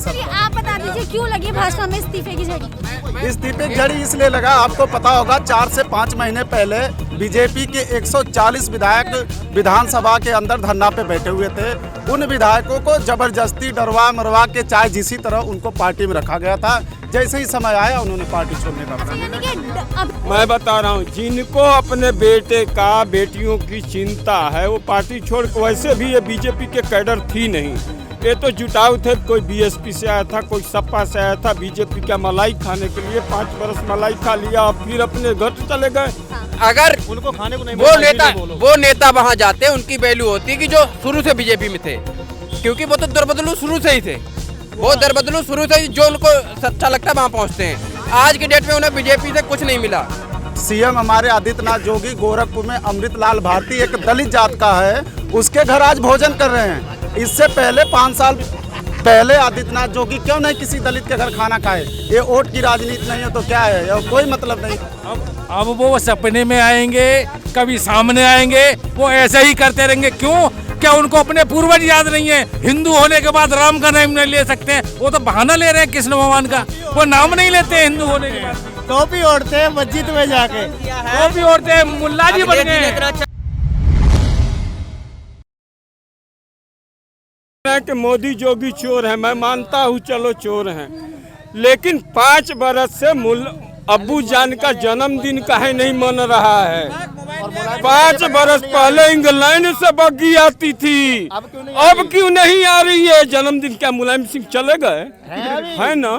सकता। आप बता दीजिए क्यों लगी भाजपा में इस्तीफे की झड़ी? इस्तीफे की झड़ी इसलिए लगा, आपको पता होगा 4 से 5 महीने पहले बीजेपी के 140 विधायक विधानसभा के अंदर धरना पे बैठे हुए थे। उन विधायकों को जबरदस्ती डरवा मरवा के चाहे जिसी तरह उनको पार्टी में रखा गया था। जैसे ही समय आया उन्होंने पार्टी छोड़ने का। मैं बता रहा हूँ, जिनको अपने बेटे का बेटियों की चिंता है वो पार्टी छोड़ के, वैसे भी ये बीजेपी के कैडर थी नहीं, ये तो जुटाव थे। कोई बीएसपी से आया था, कोई सपा से आया था, बीजेपी का मलाई खाने के लिए 5 बरस मलाई खा लिया और फिर अपने घर चले गए। अगर उनको खाने को नहीं वो नेता वहाँ जाते उनकी वैल्यू होती कि जो शुरू से बीजेपी में थे, क्योंकि वो तो दरबदलू शुरू से ही थे। वो दरबदलू शुरू से ही जो उनको अच्छा लगता है वहाँ पहुँचते हैं। आज के डेट में उन्हें बीजेपी से कुछ नहीं मिला। सीएम हमारे आदित्यनाथ जोगी गोरखपुर में अमृतलाल भारती एक दलित जात का है, उसके घर आज भोजन कर रहे हैं। इससे पहले 5 साल पहले आदित्यनाथ जोगी क्यों नहीं किसी दलित के घर खाना खाए? ये वोट की राजनीति नहीं है तो क्या है? कोई मतलब नहीं। अब वो सपने में आएंगे, कभी सामने आएंगे, वो ऐसे ही करते रहेंगे। क्यों? क्या उनको अपने पूर्वज याद नहीं है? हिंदू होने के बाद राम का नाम नहीं ले सकते हैं, वो तो बहाना ले रहे हैं कृष्ण भगवान का। वो नाम नहीं लेते हैं हिंदू होने के बाद। टोपी ओढ़ते हैं मस्जिद में जाके, टोपी ओढ़ते हैं, मुल्ला जी बन गए। कि मोदी जोगी चोर है, मैं मानता हूँ, चलो चोर हैं, लेकिन 5 बरस से अब्बू जान का जन्मदिन काहे नहीं मन रहा है? 5 बरस पहले इंग्लैंड से बग्गी आती थी, अब क्यों नहीं आ रही है? जन्मदिन क्या मुलायम सिंह चले गए है ना?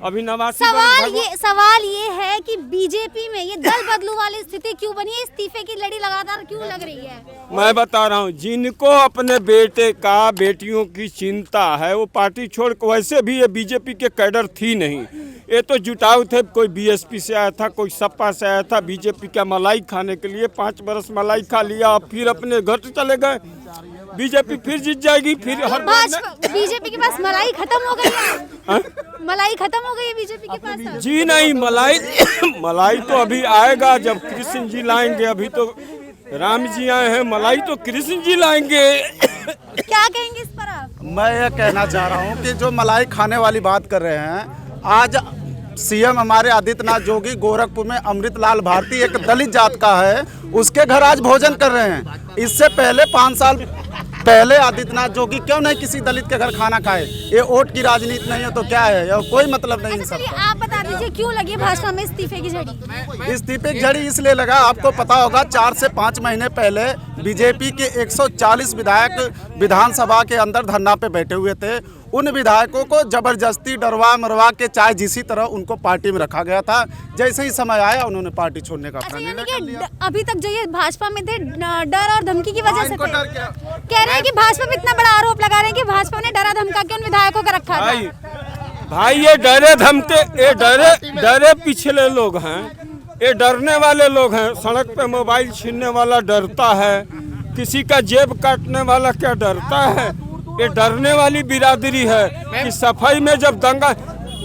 अभी नवासी। सवाल ये है कि बीजेपी में ये दल बदलू वाली स्थिति क्यों बनी है? इस्तीफे की लड़ी लगातार क्यों लग रही है? मैं बता रहा हूँ, जिनको अपने बेटे का बेटियों की चिंता है वो पार्टी छोड़ के, वैसे भी ये बीजेपी के कैडर थी नहीं, ये तो जुटाव थे। कोई बीएसपी से आया था, कोई सपा से आया था, बीजेपी का मलाई खाने के लिए 5 बरस मलाई खा लिया और फिर अपने घर चले गए। बीजेपी फिर जीत जाएगी। फिर हर बीजेपी के पास मलाई खत्म हो गई है। मलाई खत्म हो गई है बीजेपी के पास। जी नहीं, मलाई तो अभी आएगा जब कृष्ण जी लाएंगे। अभी तो राम जी आए हैं, मलाई तो कृष्ण जी लाएंगे। क्या कहेंगे इस पर आप? मैं ये कहना चाह रहा हूँ कि जो मलाई खाने वाली बात कर रहे हैं, आज सीएम हमारे आदित्यनाथ जोगी गोरखपुर में अमृतलाल भारती एक दलित जात का है, उसके घर आज भोजन कर रहे हैं। इससे पहले 5 साल पहले आदित्यनाथ जोगी क्यों नहीं किसी दलित के घर खाना खाए? ये वोट की राजनीति नहीं है तो क्या है? कोई मतलब नहीं। अच्छा, आप बता दीजिए क्यों लगी भाजपा में इस्तीफे की झड़ी? इस्तीफे की झड़ी इसलिए लगा, आपको पता होगा 4 से 5 महीने पहले बीजेपी के 140 विधायक विधानसभा के अंदर धरना पे बैठे हुए थे। उन विधायकों को जबरदस्ती डरवा मरवा के चाहे जिसी तरह उनको पार्टी में रखा गया था। जैसे ही समय आया उन्होंने पार्टी छोड़ने का निर्णय कर लिया। अभी तक जो ये भाजपा में थे, डर और धमकी की वजह से थे। कह रहे हैं कि भाजपा पे इतना बड़ा आरोप लगा रहे हैं कि भाजपा ने डरा धमका के उन विधायकों का रखा था। भाई ये डरे धमके, ये डरे पिछले लोग हैं, ये डरने वाले लोग हैं। सड़क पे मोबाइल छीनने वाला डरता है, किसी का जेब काटने वाला क्या डरता है? ये डरने वाली बिरादरी है कि सफाई में जब दंगा,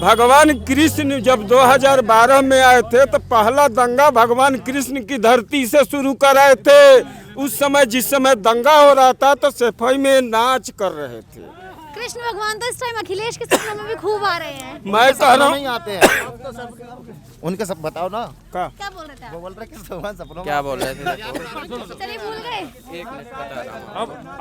भगवान कृष्ण जब 2012 में आए थे तो पहला दंगा भगवान कृष्ण की धरती से शुरू कराए थे। उस समय जिस समय दंगा हो रहा था तो सफाई में नाच कर रहे थे। कृष्ण भगवान तो इस टाइम अखिलेश के सपनों में भी खूब आ रहे हैं। मैं कह रहा हूँ आते हैं उनके सब बताओ ना। क्या बोल रहे थे? वो बोल रहे कि भगवान सपनों में क्या बोल रहे थे? चलिए भूल गए।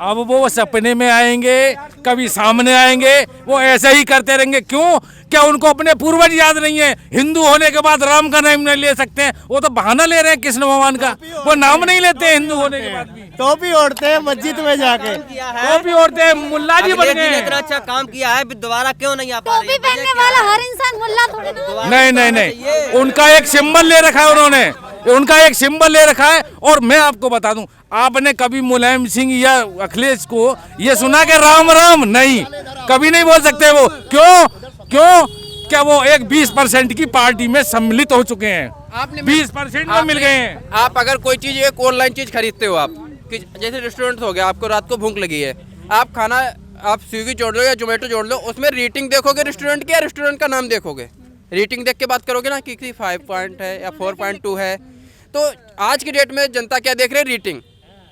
अब वो सपने में आएंगे, कभी सामने आएंगे, वो ऐसे ही करते रहेंगे। क्यों? क्या उनको अपने पूर्वज याद नहीं है? हिंदू होने के बाद राम का नाम नहीं ले सकते हैं, वो तो बहाना ले रहे हैं कृष्ण भगवान का। वो नाम नहीं लेते हैं हिंदू होने के बाद भी। टोपी ओढ़ते हैं मस्जिद में जाके, टोपी ओढ़ते हैं, मुल्ला जी बन गए। इतना अच्छा काम किया है, दोबारा क्यों नहीं आ पा रहे? टोपी पहनने वाला हर इंसान मुल्ला थोड़ी ना। नहीं, उनका एक सिंबल ले रखा है उन्होंने, उनका एक सिंबल ले रखा है। और मैं आपको बता दूं, आपने कभी मुलायम सिंह या अखिलेश को ये सुना कि राम राम? नहीं, कभी नहीं बोल सकते वो। क्यों? क्या वो एक 20% की पार्टी में सम्मिलित हो चुके हैं? 20% में मिल गए हैं। आप अगर कोई चीज, एक ऑनलाइन चीज खरीदते हो आप, कि जैसे रेस्टोरेंट हो गया, आपको रात को भूख लगी है, आप खाना आप स्विगी जोड़ लो या जोमेटो जोड़ लो, उसमें रेटिंग देखोगे रेस्टोरेंट की या रेस्टोरेंट का नाम देखोगे? रेटिंग देख के बात करोगे ना कि 5 पॉइंट है या 4.2 है। तो आज की डेट में जनता क्या देख रहे हैं? रेटिंग।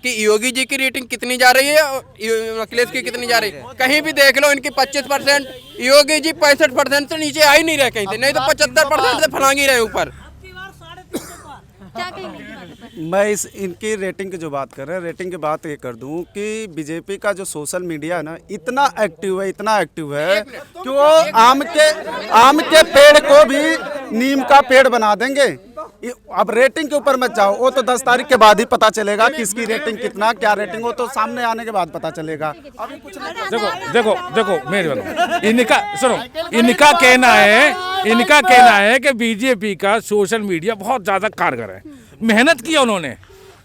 कि योगी जी की रेटिंग कितनी जा रही है और अखिलेश की कितनी जा रही है। कहीं भी देख लो इनकी 25%, योगी जी 65% से नीचे आ ही नहीं रहे कहीं से, नहीं तो 75% से फलांग ही रहे ऊपर। क्या कहेंगे इनकी बातों पर? मैं इस इनकी रेटिंग की जो बात कर रहे हैं, रेटिंग की बात ये कर दूं कि बीजेपी का जो सोशल मीडिया है ना, इतना एक्टिव है कि वो आम के पेड़ को भी नीम का पेड़ बना देंगे। अब रेटिंग के ऊपर मत जाओ, वो तो 10 तारीख के बाद ही पता चलेगा किसकी रेटिंग कितना, क्या रेटिंग हो तो सामने आने के बाद पता चलेगा। अभी कुछ नहीं। देखो मेरी बात, इनका कहना है कि बीजेपी का सोशल मीडिया बहुत ज्यादा कारगर है। मेहनत की है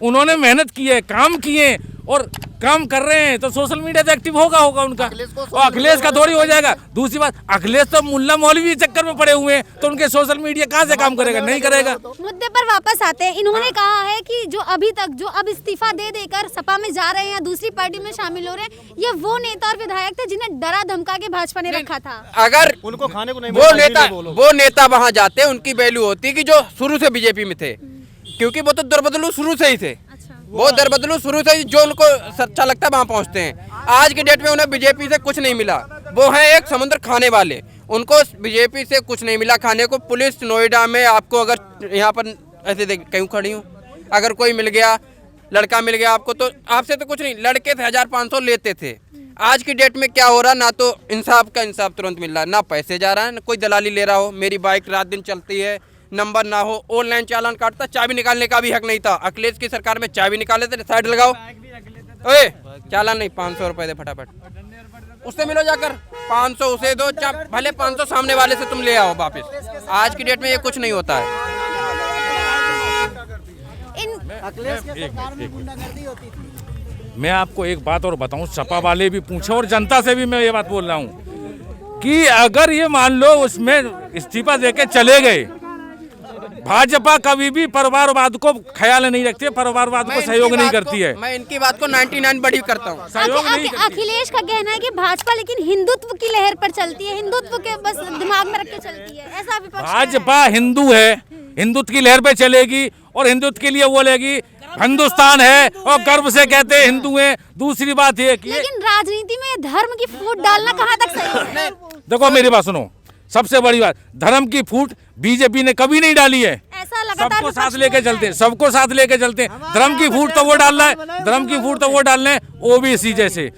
उन्होंने मेहनत की है, काम किए और काम कर रहे हैं, तो सोशल मीडिया तो एक्टिव होगा उनका। और अखिलेश का थोड़ी हो जाएगा। दूसरी बात, अखिलेश तो मुल्ला मौलवी चक्कर में पड़े हुए हैं, तो उनके सोशल मीडिया कहाँ से काम करेगा, नहीं करेगा। मुद्दे पर वापस आते हैं। इन्होंने कहा है कि जो अभी तक जो अब इस्तीफा दे देकर सपा में जा रहे हैं या दूसरी पार्टी में शामिल हो रहे हैं, ये वो नेता और विधायक थे जिन्हें डरा धमका के भाजपा ने रखा था। अगर उनको खाने को नहीं वो नेता वहां जाते उनकी वैल्यू होती कि जो शुरू से बीजेपी में थे, क्योंकि वो तो दरबदलू शुरू से ही थे। वो दरबदलू शुरू से ही जो उनको अच्छा लगता है वहां पहुंचते हैं। आज की डेट में उन्हें बीजेपी से कुछ नहीं मिला, वो है एक समुद्र खाने वाले। उनको बीजेपी से कुछ नहीं मिला खाने को। पुलिस नोएडा में आपको अगर यहाँ पर ऐसे देख क्यों खड़ी हूँ, अगर कोई मिल गया, लड़का मिल गया आपको, तो आपसे तो कुछ नहीं, लड़के थे 1500 लेते थे। आज की डेट में क्या हो रहा, ना तो इंसाफ का इंसाफ तुरंत मिल रहा है, ना पैसे जा रहा है, ना कोई दलाली ले रहा हो। मेरी बाइक रात दिन चलती है, नंबर ना हो, ऑनलाइन चालान काटता, चाबी निकालने का भी हक नहीं था। अखिलेश की सरकार में चाबी निकाले थे, साइड लगाओ, ओए चालान नहीं, 500 रुपए दे फटाफट, उससे मिलो जाकर, 500 उसे दो, भले 500 सामने वाले से तुम ले आओ वापस। आज की डेट में ये कुछ नहीं होता है। मैं आपको एक बात और बताऊं, सपा वाले भी पूछे और जनता से भी मैं ये बात बोल रहा हूं कि अगर ये मान लो उसमें इस्तीफा देके चले गए, भाजपा कभी भी परिवारवाद को ख्याल नहीं रखती है, परिवारवाद को सहयोग नहीं करती है। मैं इनकी बात को 99 बड़ी करता हूँ। अखिलेश का कहना है कि भाजपा लेकिन हिंदुत्व की लहर पर चलती है, हिंदुत्व के बस दिमाग में रख के चलती है, ऐसा विपक्ष भाजपा हिंदू है, हिंदुत्व की लहर पे चलेगी और हिंदुत्व के लिए बोलेगी हिंदुस्तान है और गर्व से कहते हैं हिंदू हैं। दूसरी बात ये कि लेकिन राजनीति में धर्म की फूट डालना कहाँ तक सही है? देखो मेरी बात सुनो, सबसे बड़ी बात, धर्म की फूट बीजेपी ने कभी नहीं डाली है। ऐसा लगातार सबको साथ लेके चलते हैं, सबको साथ लेके चलते हैं। धर्म की फूट तो वो डालना है, धर्म की फूट तो वो डालना है ओबीसी जैसे,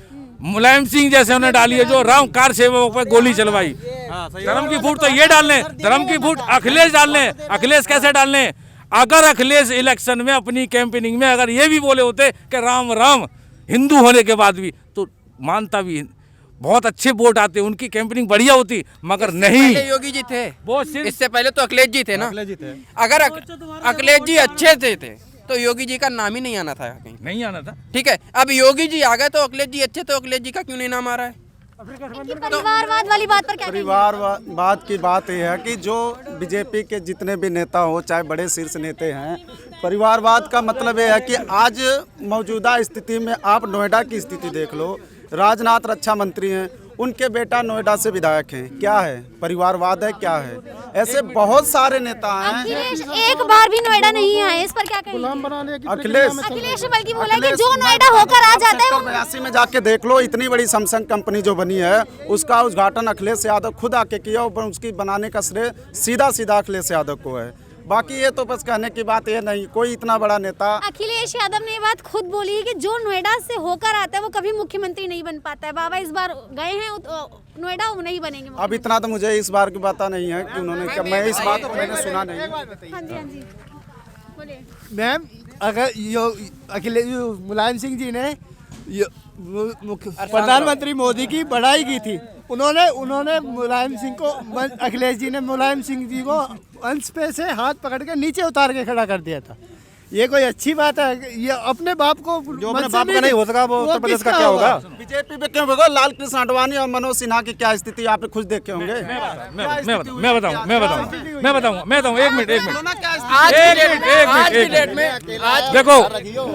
मुलायम सिंह जैसे उन्हें डाली है जो राम कार सेवकों पर गोली चलवाई। धर्म की फूट तो ये डालने हैं, धर्म की फूट अखिलेश डालने हैं। अखिलेश कैसे डालने हैं? अगर अखिलेश इलेक्शन में अपनी कैंपेनिंग में अगर ये भी बोले होते कि राम राम हिंदू होने के बाद भी, तो मानता भी, बहुत अच्छे वोट आते, उनकी कैंपेनिंग बढ़िया होती, मगर नहीं। योगी जी थे, वो इससे पहले तो अखिलेश जी थे ना। अगर अखिलेश जी अच्छे थे तो योगी जी का नाम ही नहीं आना था, कहीं नहीं आना था। ठीक है, अब योगी जी आ गए तो अखिलेश जी अच्छे, तो अखिलेश जी का क्यों नहीं नाम आ रहा है? परिवारवाद वाली बात पर क्या कहेंगे? परिवारवाद की बात यह है कि जो बीजेपी के जितने भी नेता हो, चाहे बड़े शीर्ष नेता हैं, परिवारवाद का मतलब यह है कि आज मौजूदा स्थिति में आप नोएडा की स्थिति देख लो, राजनाथ रक्षा मंत्री हैं, उनके बेटा नोएडा से विधायक हैं, क्या है परिवारवाद है, क्या है? ऐसे बहुत सारे नेता हैं। अखिलेश एक बार भी नोएडा नहीं आए, इस पर क्या कहेंगे? अखिलेश बल्कि बोला कि जो नोएडा होकर आ जाता है 82 में जाके देख लो, इतनी बड़ी सैमसंग कंपनी जो बनी है उसका उद्घाटन अखिलेश यादव खुद आके किया, और उसकी बनाने का श्रेय सीधा सीधा अखिलेश यादव को है। बाकी ये तो बस कहने की बात ये नहीं, कोई इतना बड़ा नेता। अखिलेश यादव ने ये बात खुद बोली है कि जो नोएडा से होकर आता है वो कभी मुख्यमंत्री नहीं बन पाता है। बाबा इस बार गए हैं नोएडा, वो नहीं बनेंगे। अब इतना तो मुझे इस बार की पता नहीं है कि उन्होंने क्या, मैं इस बात को मैंने सुना नहीं। हाँ जी, हाँ जी, बोलिए मैम। अगर अखिलेश मुलायम सिंह जी ने प्रधानमंत्री मोदी की बड़ाई की थी, उन्होंने मुलायम सिंह को, अखिलेश जी ने मुलायम सिंह जी को अंश पे से हाथ पकड़ के नीचे उतार के खड़ा कर दिया था। ये कोई अच्छी बात है? ये अपने बाप को, जो अपने बाप का नहीं हो सका वो उत्तर प्रदेश का क्या होगा? बीजेपी पे क्यों होगा? लाल कृष्ण आडवाणी और मनोज सिन्हा की क्या स्थिति आप खुद देखे होंगे। मैं बताऊं, एक मिनट देखो,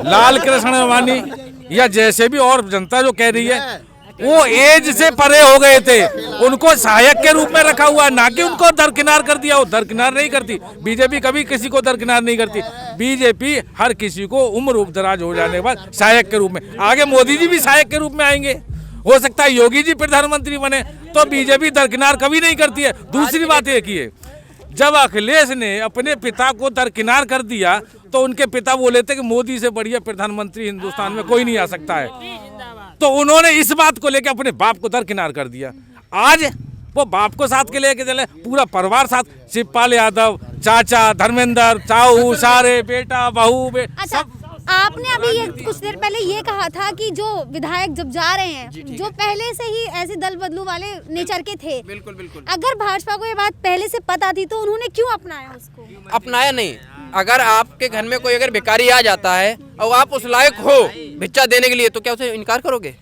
लाल कृष्ण आडवाणी या जैसे भी और जनता जो कह रही है वो एज से परे हो गए थे, उनको सहायक के रूप में रखा हुआ, ना कि उनको दरकिनार कर दिया। वो दरकिनार नहीं करती बीजेपी, कभी किसी को दरकिनार नहीं करती। बीजेपी हर किसी को उम्र दराज हो जाने के बाद सहायक के रूप में, आगे मोदी जी भी सहायक के रूप में आएंगे, हो सकता है योगी जी प्रधानमंत्री बने, तो बीजेपी दरकिनार कभी नहीं करती है। दूसरी बात एक ही है, जब अखिलेश ने अपने पिता को दरकिनार कर दिया तो उनके पिता बोले थे कि मोदी से बढ़िया प्रधानमंत्री हिंदुस्तान में कोई नहीं आ सकता है, तो उन्होंने इस बात को लेकर अपने बाप को दरकिनार कर दिया। आज वो बाप को साथ के लेके चले, पूरा परिवार साथ, शिवपाल यादव, चाचा धर्मेंद्र, चाऊ, सारे, बेटा, बहू, अच्छा, आपने अभी ये कुछ देर पहले ये कहा था कि जो विधायक जब जा रहे हैं, जो पहले से ही ऐसे दल बदलू वाले नेचर के थे, बिल्कुल बिल्कुल, अगर भाजपा को ये बात पहले से पता थी तो उन्होंने क्यों अपनाया उसको? अपनाया नहीं। अगर आपके घर में कोई अगर भिखारी आ जाता है और आप उस लायक हो भिक्षा देने के लिए, तो क्या उसे इनकार करोगे?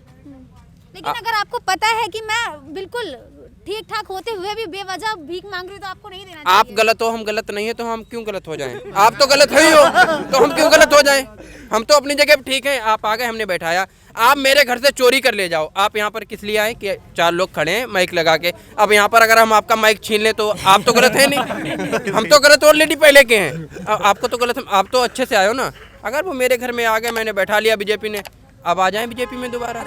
लेकिन अगर आपको पता है कि मैं बिल्कुल ठीक ठाक होते हुए भी बेवजह भीख मांग रही हूँ, तो आपको नहीं देना चाहिए। आप गलत हो, हम गलत नहीं है, तो हम क्यों गलत हो जाएं? आप तो गलत ही हो, तो हम क्यों गलत हो जाएं? हम तो अपनी जगह ठीक हैं। आप आ गए, हमने बैठाया। आप मेरे घर से चोरी कर ले जाओ, आप यहाँ पर किस लिए आए कि 4 लोग खड़े हैं माइक लगा के, अब यहाँ पर अगर हम आपका माइक छीन लें तो आप तो गलत है नहीं, हम तो गलत ऑलरेडी पहले के हैं। आपको तो गलत, आप तो अच्छे से आए हो ना। अगर वो मेरे घर में आ गए, मैंने बैठा लिया बीजेपी ने, अब आ जाएं बीजेपी में दोबारा।